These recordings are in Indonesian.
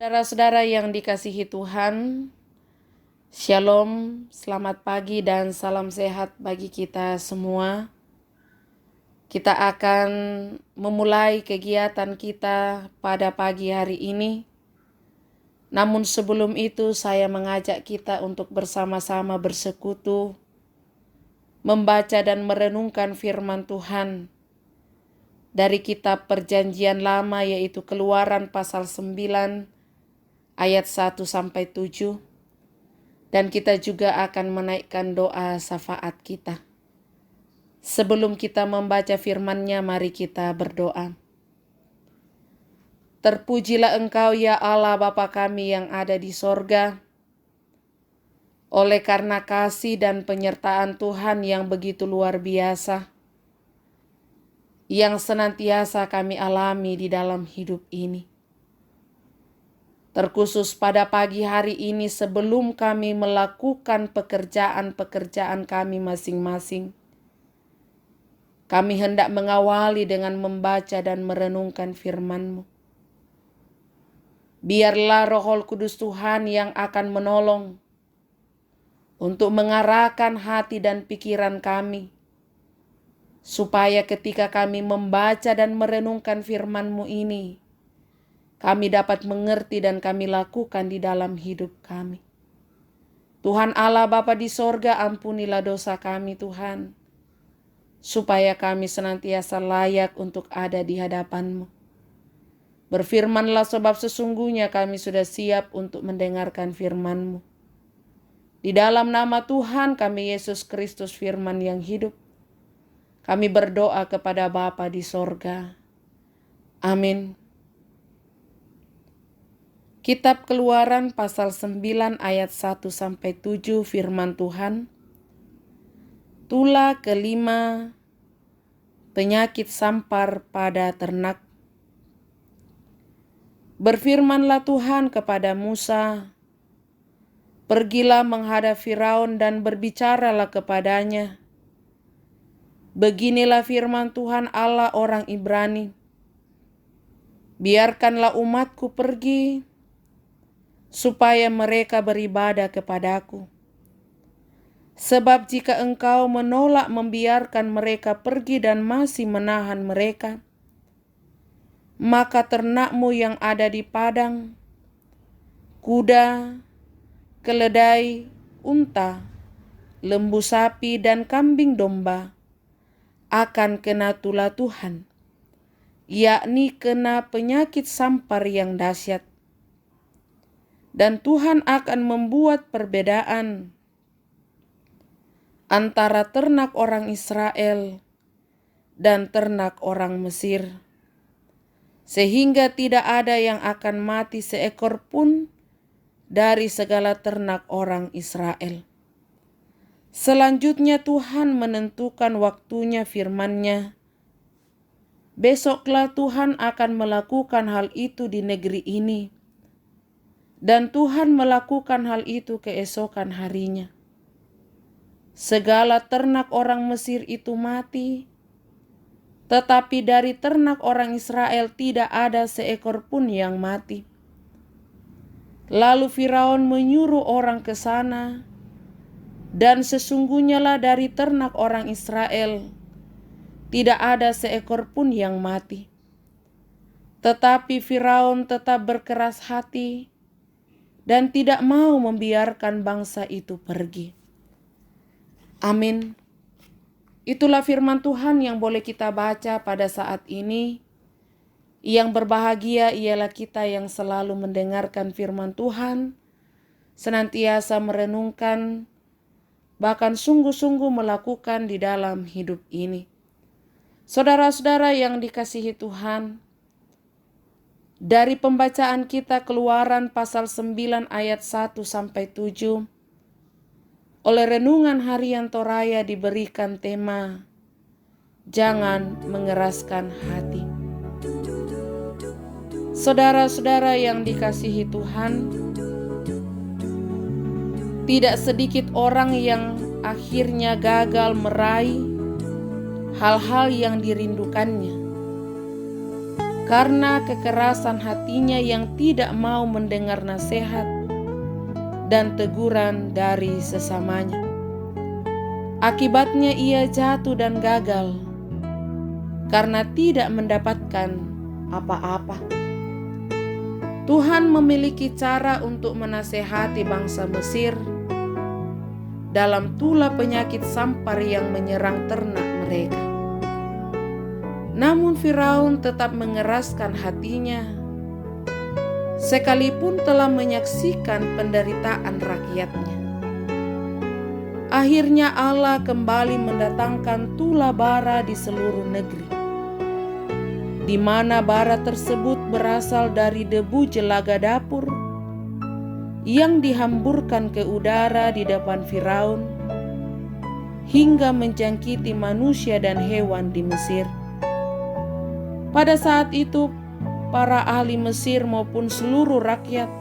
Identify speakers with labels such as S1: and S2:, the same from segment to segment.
S1: Saudara-saudara yang dikasihi Tuhan, Shalom, selamat pagi dan salam sehat bagi kita semua. Kita akan memulai kegiatan kita pada pagi hari ini. Namun sebelum itu saya mengajak kita untuk bersama-sama bersekutu, membaca dan merenungkan firman Tuhan dari kitab Perjanjian Lama, yaitu Keluaran pasal 9 ayat 1-7. Dan kita juga akan menaikkan doa syafaat kita. Sebelum kita membaca firman-Nya, mari kita berdoa. Terpujilah Engkau ya Allah Bapa kami yang ada di sorga. Oleh karena kasih dan penyertaan Tuhan yang begitu luar biasa, yang senantiasa kami alami di dalam hidup ini. Terkhusus pada pagi hari ini sebelum kami melakukan pekerjaan-pekerjaan kami masing-masing, kami hendak mengawali dengan membaca dan merenungkan firman-Mu. Biarlah Roh Kudus Tuhan yang akan menolong untuk mengarahkan hati dan pikiran kami, supaya ketika kami membaca dan merenungkan firman-Mu ini, kami dapat mengerti dan kami lakukan di dalam hidup kami. Tuhan Allah Bapa di sorga, ampunilah dosa kami Tuhan, supaya kami senantiasa layak untuk ada di hadapan-Mu. Berfirmanlah sebab sesungguhnya kami sudah siap untuk mendengarkan firman-Mu. Di dalam nama Tuhan kami Yesus Kristus firman yang hidup, kami berdoa kepada Bapa di sorga. Amin. Kitab Keluaran pasal 9 ayat 1-7 firman Tuhan. Tulah kelima, penyakit sampar pada ternak. Berfirmanlah Tuhan kepada Musa, pergilah menghadap Firaun dan berbicaralah kepadanya. Beginilah firman Tuhan Allah orang Ibrani. Biarkanlah umatku pergi, supaya mereka beribadah kepadaku. Sebab jika engkau menolak membiarkan mereka pergi dan masih menahan mereka, maka ternakmu yang ada di padang, kuda, keledai, unta, lembu sapi, dan kambing domba, akan kena tulah Tuhan, yakni kena penyakit sampar yang dahsyat. Dan Tuhan akan membuat perbedaan antara ternak orang Israel dan ternak orang Mesir, sehingga tidak ada yang akan mati seekor pun dari segala ternak orang Israel. Selanjutnya Tuhan menentukan waktunya firman-Nya. Besoklah Tuhan akan melakukan hal itu di negeri ini. Dan Tuhan melakukan hal itu keesokan harinya. Segala ternak orang Mesir itu mati, tetapi dari ternak orang Israel tidak ada seekor pun yang mati. Lalu Firaun menyuruh orang ke sana, dan sesungguhnya lah dari ternak orang Israel tidak ada seekor pun yang mati. Tetapi Firaun tetap berkeras hati dan tidak mau membiarkan bangsa itu pergi. Amin. Itulah firman Tuhan yang boleh kita baca pada saat ini. Yang berbahagia ialah kita yang selalu mendengarkan firman Tuhan, senantiasa merenungkan, bahkan sungguh-sungguh melakukan di dalam hidup ini. Saudara-saudara yang dikasihi Tuhan, dari pembacaan kita Keluaran pasal 9 ayat 1-7, oleh renungan harian Toraya diberikan tema, jangan mengeraskan hati. Saudara-saudara yang dikasihi Tuhan, tidak sedikit orang yang akhirnya gagal meraih hal-hal yang dirindukannya. karena kekerasan hatinya yang tidak mau mendengar nasihat dan teguran dari sesamanya. Akibatnya ia jatuh dan gagal karena tidak mendapatkan apa-apa. Tuhan memiliki cara untuk menasehati bangsa Mesir dalam tulah penyakit sampar yang menyerang ternak mereka. Namun Firaun tetap mengeraskan hatinya, sekalipun telah menyaksikan penderitaan rakyatnya. Akhirnya Allah kembali mendatangkan tulah bara di seluruh negeri, di mana bara tersebut berasal dari debu jelaga dapur yang dihamburkan ke udara di depan Firaun hingga menjangkiti manusia dan hewan di Mesir. Pada saat itu, para ahli Mesir maupun seluruh rakyat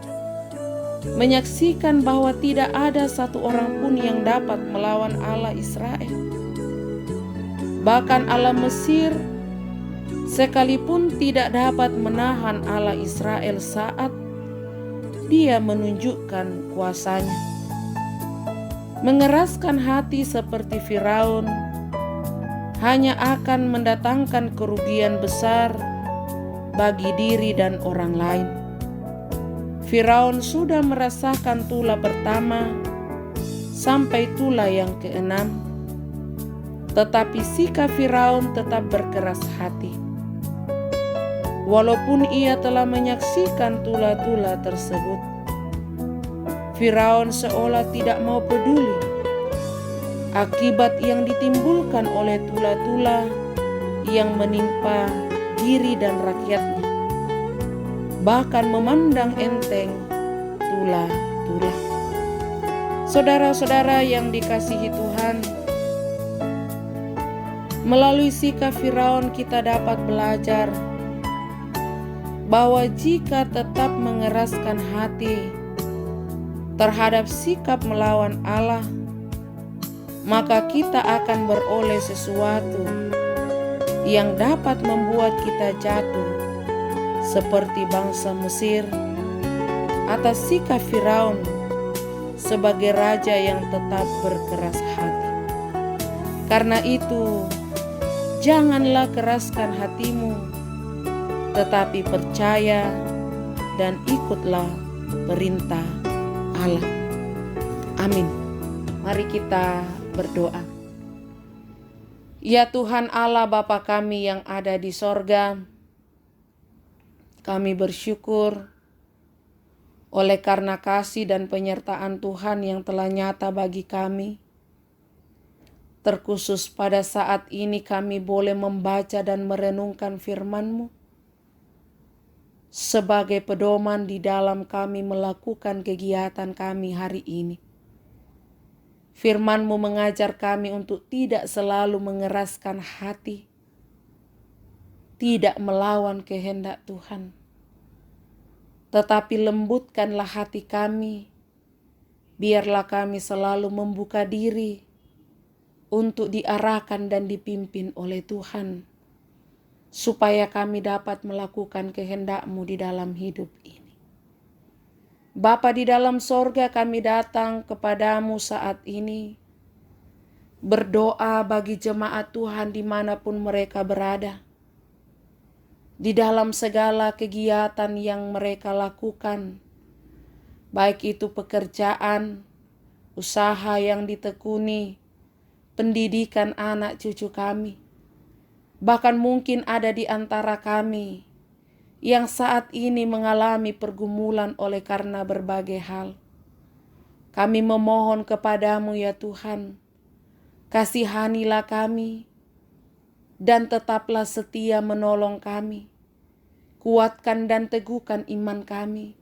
S1: menyaksikan bahwa tidak ada satu orang pun yang dapat melawan Allah Israel. Bahkan Allah Mesir sekalipun tidak dapat menahan Allah Israel saat Dia menunjukkan kuasanya. Mengeraskan hati seperti Firaun hanya akan mendatangkan kerugian besar bagi diri dan orang lain. Firaun sudah merasakan tulah pertama sampai tulah yang keenam, tetapi sikap Firaun tetap berkeras hati. Walaupun ia telah menyaksikan tulah-tulah tersebut, Firaun seolah tidak mau peduli akibat yang ditimbulkan oleh tulah-tulah yang menimpa diri dan rakyatnya, bahkan memandang enteng tulah-tulah. Saudara-saudara yang dikasihi Tuhan, melalui sikap Firaun kita dapat belajar bahwa jika tetap mengeraskan hati terhadap sikap melawan Allah, maka kita akan beroleh sesuatu yang dapat membuat kita jatuh seperti bangsa Mesir atas sikap Firaun sebagai raja yang tetap berkeras hati. Karena itu, janganlah keraskan hatimu, tetapi percaya dan ikutlah perintah Allah. Amin. Mari kita berdoa. Ya Tuhan Allah Bapa kami yang ada di sorga, kami bersyukur oleh karena kasih dan penyertaan Tuhan yang telah nyata bagi kami. Terkhusus pada saat ini kami boleh membaca dan merenungkan firman-Mu sebagai pedoman di dalam kami melakukan kegiatan kami hari ini. Firman-Mu mengajar kami untuk tidak selalu mengeraskan hati, tidak melawan kehendak Tuhan, tetapi lembutkanlah hati kami, biarlah kami selalu membuka diri untuk diarahkan dan dipimpin oleh Tuhan, supaya kami dapat melakukan kehendak-Mu di dalam hidup ini. Bapa di dalam sorga, kami datang kepadamu saat ini, berdoa bagi jemaat Tuhan dimanapun mereka berada. Di dalam segala kegiatan yang mereka lakukan, baik itu pekerjaan, usaha yang ditekuni, pendidikan anak cucu kami. Bahkan mungkin ada di antara kami yang saat ini mengalami pergumulan oleh karena berbagai hal. Kami memohon kepadamu ya Tuhan, kasihanilah kami dan tetaplah setia menolong kami. Kuatkan dan teguhkan iman kami,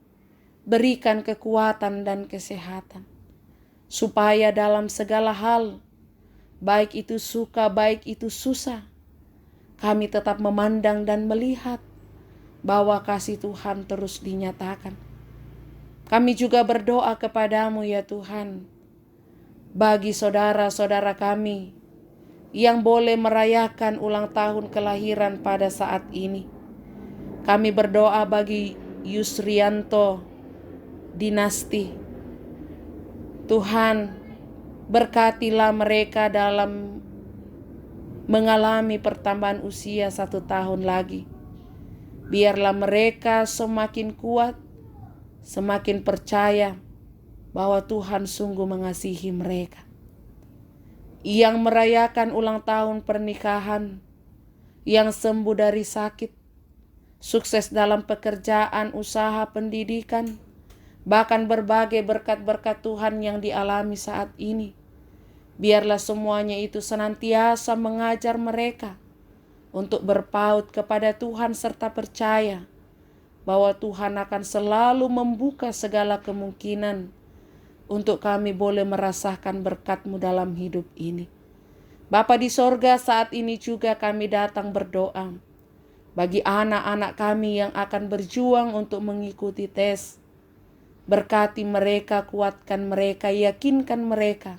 S1: berikan kekuatan dan kesehatan, supaya dalam segala hal, baik itu suka, baik itu susah, kami tetap memandang dan melihat bahwa kasih Tuhan terus dinyatakan. Kami juga berdoa kepadamu ya Tuhan, bagi saudara-saudara kami yang boleh merayakan ulang tahun kelahiran pada saat ini. Kami berdoa bagi Yusrianto dinasti. Tuhan, berkatilah mereka dalam mengalami pertambahan usia 1 tahun lagi. Biarlah mereka semakin kuat, semakin percaya bahwa Tuhan sungguh mengasihi mereka. Yang merayakan ulang tahun pernikahan, yang sembuh dari sakit, sukses dalam pekerjaan, usaha, pendidikan, bahkan berbagai berkat-berkat Tuhan yang dialami saat ini. Biarlah semuanya itu senantiasa mengajar mereka untuk berpaut kepada Tuhan serta percaya bahwa Tuhan akan selalu membuka segala kemungkinan untuk kami boleh merasakan berkat-Mu dalam hidup ini. Bapa di sorga, saat ini juga kami datang berdoa bagi anak-anak kami yang akan berjuang untuk mengikuti tes. Berkati mereka, kuatkan mereka, yakinkan mereka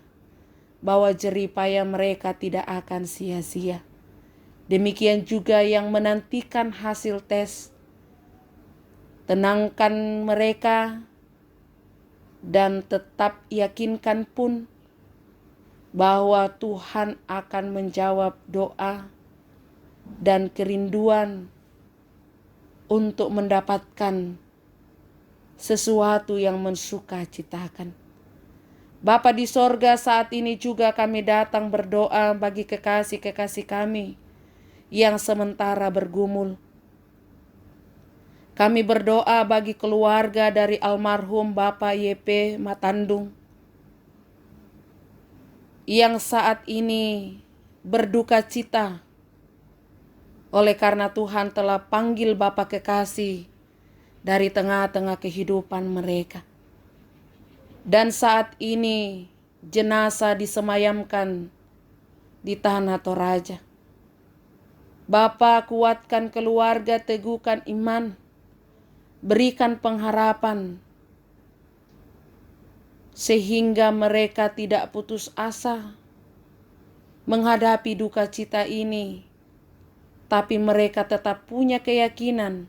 S1: bahwa jerih payah mereka tidak akan sia-sia. Demikian juga yang menantikan hasil tes. Tenangkan mereka dan tetap yakinkan pun bahwa Tuhan akan menjawab doa dan kerinduan untuk mendapatkan sesuatu yang mensukacitakan. Bapa di sorga, saat ini juga kami datang berdoa bagi kekasih-kekasih kami yang sementara bergumul. Kami berdoa bagi keluarga dari almarhum Bapak YP Matandung yang saat ini berduka cita oleh karena Tuhan telah panggil Bapak kekasih dari tengah-tengah kehidupan mereka. Dan saat ini jenazah disemayamkan di Tanah Toraja. Bapa, kuatkan keluarga, teguhkan iman, berikan pengharapan, sehingga mereka tidak putus asa menghadapi duka cita ini, tapi mereka tetap punya keyakinan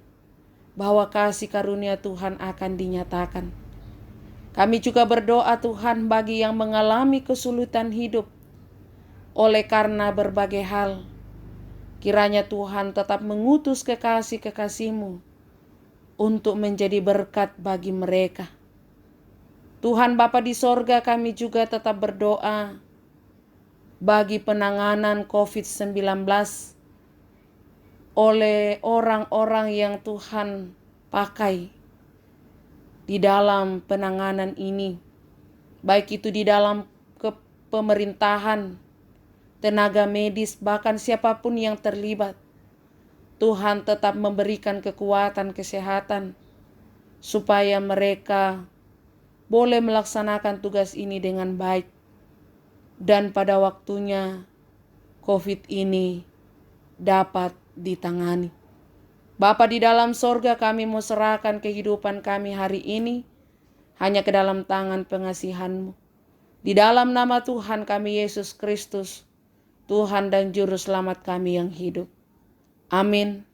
S1: bahwa kasih karunia Tuhan akan dinyatakan. Kami juga berdoa Tuhan bagi yang mengalami kesulitan hidup oleh karena berbagai hal. Kiranya Tuhan tetap mengutus kekasih-kekasih-Mu untuk menjadi berkat bagi mereka. Tuhan Bapa di sorga, kami juga tetap berdoa bagi penanganan COVID-19 oleh orang-orang yang Tuhan pakai di dalam penanganan ini, baik itu di dalam pemerintahan, tenaga medis, bahkan siapapun yang terlibat. Tuhan tetap memberikan kekuatan kesehatan supaya mereka boleh melaksanakan tugas ini dengan baik, dan pada waktunya COVID ini dapat ditangani. Bapa di dalam sorga, kami mau serahkan kehidupan kami hari ini hanya ke dalam tangan pengasihan-Mu. Di dalam nama Tuhan kami Yesus Kristus, Tuhan dan Juru Selamat kami yang hidup. Amin.